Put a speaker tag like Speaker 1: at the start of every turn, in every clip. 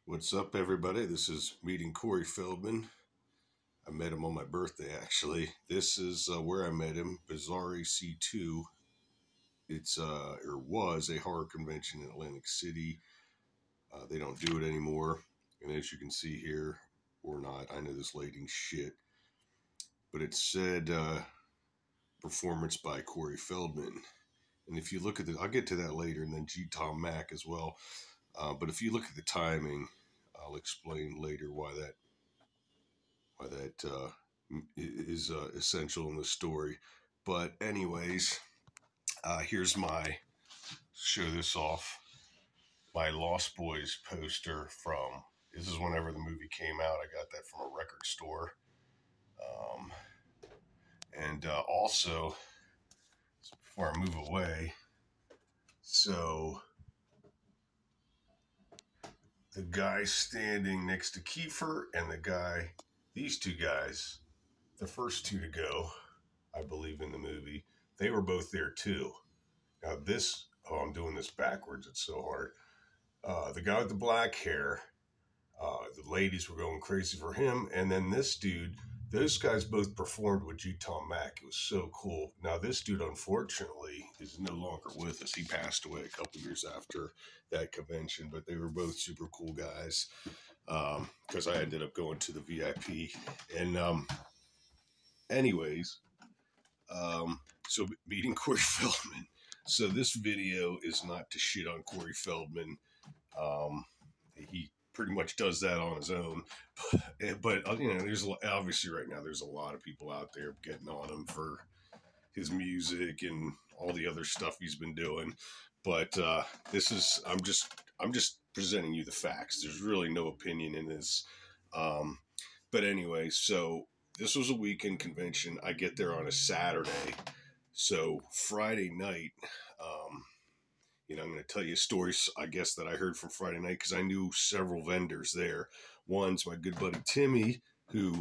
Speaker 1: What's up, everybody? This is meeting Corey Feldman. I met him on my birthday, actually. This is where I met him, Bizarre C2. It's or was a horror convention in Atlantic City. They don't do it anymore, and as you can see here, or not, I know this lighting's shit, but it said performance by Corey Feldman. And if you look at the, I'll get to that later, and then G. Tom Mack as well. But if you look at the timing, I'll explain later why that is essential in the story. But anyways, here's show this off, my Lost Boys poster from, this is whenever the movie came out. I got that from a record store. And also, before I move away, so the guy standing next to Kiefer and these two guys, the first two to go, I believe, in the movie, they were both there too. Now I'm doing this backwards, it's so hard. The guy with the black hair, the ladies were going crazy for him, and then this dude, those guys both performed with G. Tom Mack. It was so cool. Now this dude, unfortunately, is no longer with us. He passed away a couple years after that convention, but they were both super cool guys, because I ended up going to the VIP. And anyways, so meeting Corey Feldman. So this video is not to shit on Corey Feldman. He pretty much does that on his own. But there's obviously right now there's a lot of people out there getting on him for his music and all the other stuff he's been doing. But I'm just presenting you the facts. There's really no opinion in this. But anyway, so this was a weekend convention. I get there on a Saturday. So Friday night, I'm going to tell you stories, I guess, that I heard from Friday night, because I knew several vendors there. One's my good buddy Timmy, who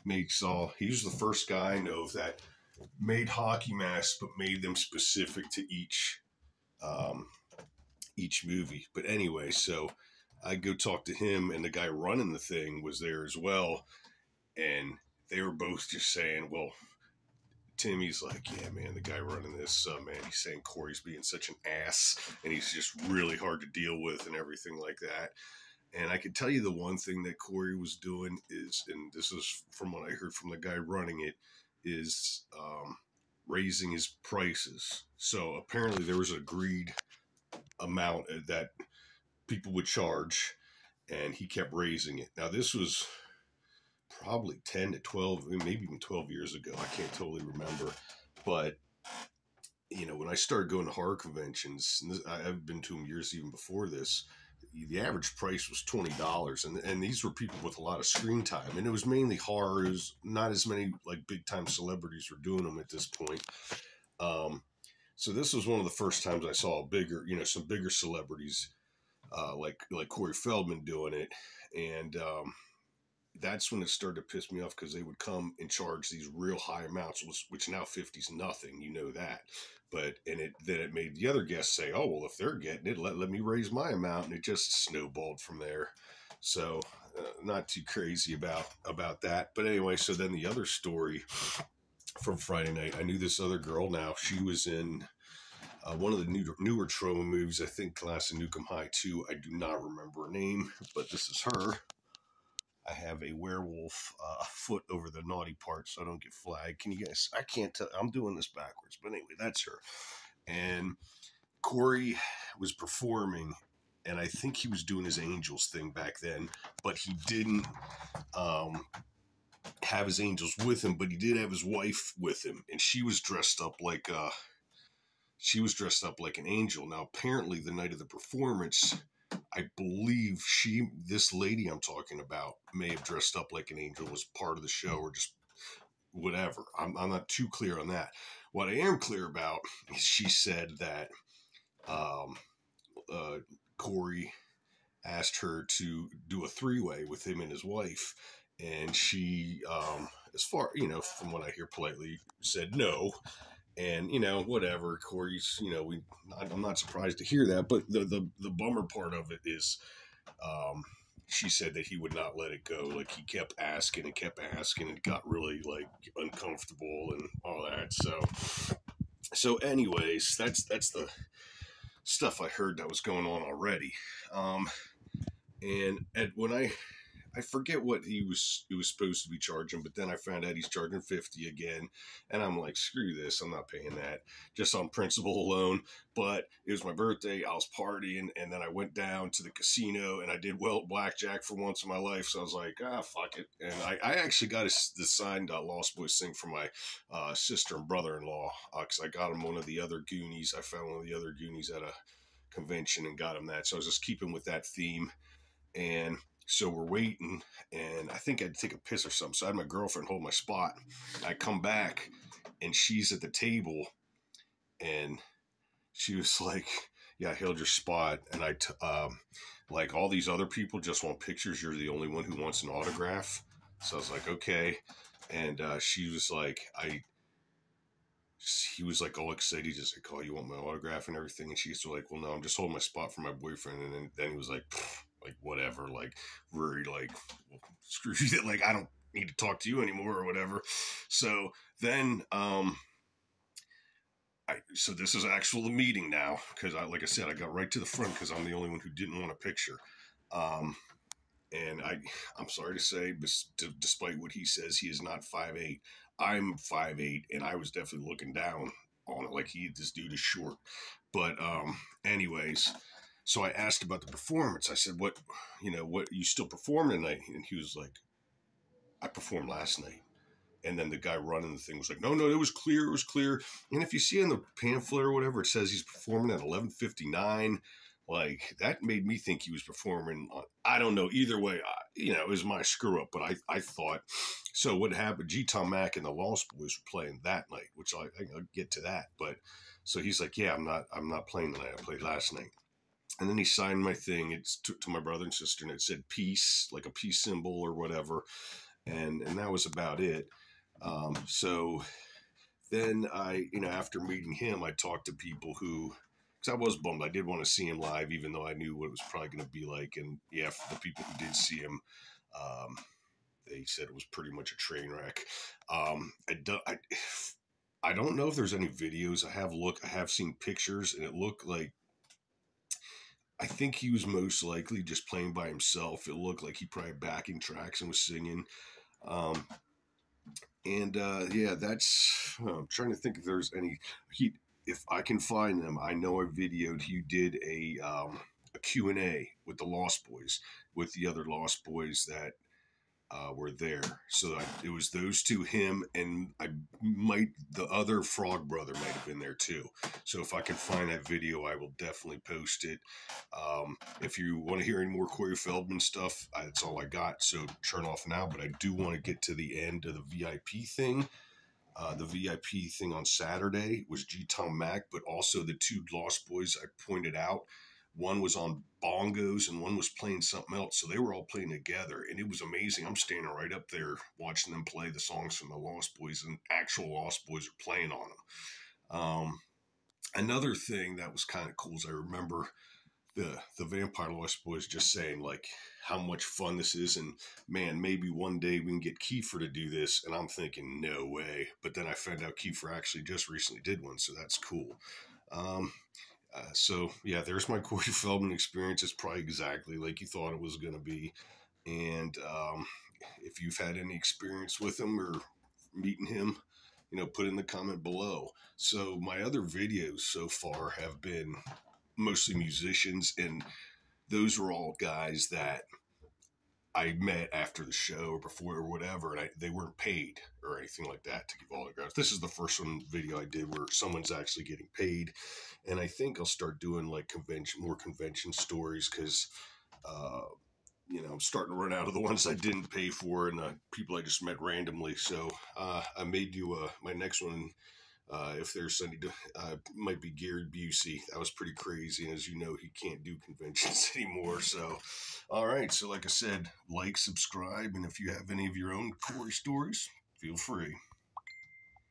Speaker 1: he was the first guy I know that made hockey masks, but made them specific to each movie. But anyway, so I go talk to him, and the guy running the thing was there as well. And they were both just saying, well, Timmy's like, yeah, man, the guy running this, man, he's saying Corey's being such an ass, and he's just really hard to deal with and everything like that. And I can tell you the one thing that Corey was doing is, and this is from what I heard from the guy running it, is raising his prices. So apparently there was an agreed amount that people would charge, and he kept raising it. Now this was probably 10 to 12, maybe even 12 years ago. I can't totally remember. But, when I started going to horror conventions, and I've been to them years even before this, the average price was $20. And these were people with a lot of screen time. And it was mainly horror. It was not as many like big time celebrities were doing them at this point. So this was one of the first times I saw some bigger celebrities like Corey Feldman doing it. And that's when it started to piss me off, because they would come and charge these real high amounts, which now 50's nothing, that. But then it made the other guests say, oh, well, if they're getting it, let me raise my amount, and it just snowballed from there. So not too crazy about that. But anyway, so then the other story from Friday night, I knew this other girl. Now she was in one of the newer trauma movies, I think Class of Nukem High 2. I do not remember her name, but this is her. I have a werewolf foot over the naughty part, so I don't get flagged. Can you guys? I can't tell. I'm doing this backwards, but anyway, that's her. And Corey was performing, and I think he was doing his angels thing back then, but he didn't have his angels with him, but he did have his wife with him, and she was dressed up like an angel. Now, apparently, the night of the performance, I believe this lady I'm talking about may have dressed up like an angel, was part of the show, or just whatever. I'm not too clear on that. What I am clear about is she said that Corey asked her to do a three-way with him and his wife, and she, as far, from what I hear politely, said no. And, whatever, Corey's, I'm not surprised to hear that. But the bummer part of it is um, she said that he would not let it go. Like he kept asking and kept asking, and it got really like uncomfortable and all that. So anyways, that's the stuff I heard that was going on already. And when I forget what he was supposed to be charging, but then I found out he's charging 50 again, and I'm like, screw this, I'm not paying that just on principle alone. But it was my birthday, I was partying, and then I went down to the casino and I did well blackjack for once in my life. So I was like, fuck it, and I actually got the signed Lost Boys thing for my sister and brother-in-law because I got him one of the other Goonies. I found one of the other Goonies at a convention and got him that. So I was just keeping with that theme. And so we're waiting, and I think I had to take a piss or something. So I had my girlfriend hold my spot. I come back, and she's at the table, and she was like, "Yeah, I held your spot." And like all these other people just want pictures. You're the only one who wants an autograph. So I was like, okay. And she was like, he was like all excited. He just like, "Oh, you want my autograph and everything?" And she's like, "Well, no, I'm just holding my spot for my boyfriend." And then he was like, like whatever, like very like, well, screw you, like I don't need to talk to you anymore or whatever. So then, so this is actual the meeting now because like I said, I got right to the front because I'm the only one who didn't want a picture. And I'm sorry to say, despite what he says, he is not 5'8". I'm 5'8", and I was definitely looking down on it like this dude is short. But anyways, so I asked about the performance. I said, what you still perform tonight? And he was like, I performed last night. And then the guy running the thing was like, no, it was clear. It was clear. And if you see in the pamphlet or whatever, it says he's performing at 11:59. Like, that made me think he was performing on, I don't know. Either way, it was my screw up. But I thought, so what happened, Tom Mack and the Lost Boys were playing that night, which I'll get to that. But so he's like, yeah, I'm not playing tonight. I played last night. And then he signed my thing. It's to my brother and sister, and it said peace, like a peace symbol or whatever. And that was about it. So then after meeting him, I talked to people who, because I was bummed. I did want to see him live, even though I knew what it was probably going to be like. And yeah, for the people who did see him, they said it was pretty much a train wreck. I don't know if there's any videos. I have seen pictures, and it looked like, I think he was most likely just playing by himself. It looked like he probably had backing tracks and was singing. Yeah, I'm trying to think if there's any. If I can find them, I know I videoed. He did a Q&A with the Lost Boys, with the other Lost Boys that were there. So it was those two, him, and the other Frog Brother might have been there too. So if I can find that video, I will definitely post it. If you want to hear any more Corey Feldman stuff, that's all I got. So turn off now. But I do want to get to the end of the VIP thing. The VIP thing on Saturday was Tom Mack, but also the two Lost Boys I pointed out. One was on bongos and one was playing something else. So they were all playing together, and it was amazing. I'm standing right up there watching them play the songs from the Lost Boys, and actual Lost Boys are playing on them. Another thing that was kind of cool is I remember the Vampire Lost Boys just saying like how much fun this is, and man, maybe one day we can get Kiefer to do this. And I'm thinking, no way. But then I found out Kiefer actually just recently did one, so that's cool. So yeah, there's my Corey Feldman experience. It's probably exactly like you thought it was going to be. And if you've had any experience with him or meeting him, put in the comment below. So my other videos so far have been mostly musicians, and those were all guys that I met after the show or before or whatever, and they weren't paid or anything like that to give autographs. This is the first video I did where someone's actually getting paid, and I think I'll start doing like more convention stories because, I'm starting to run out of the ones I didn't pay for and people I just met randomly. So I may do my next one. If there's any, might be Gary Busey. That was pretty crazy. And as you know, he can't do conventions anymore. So, all right. So like I said, like, subscribe. And if you have any of your own Corey stories, feel free.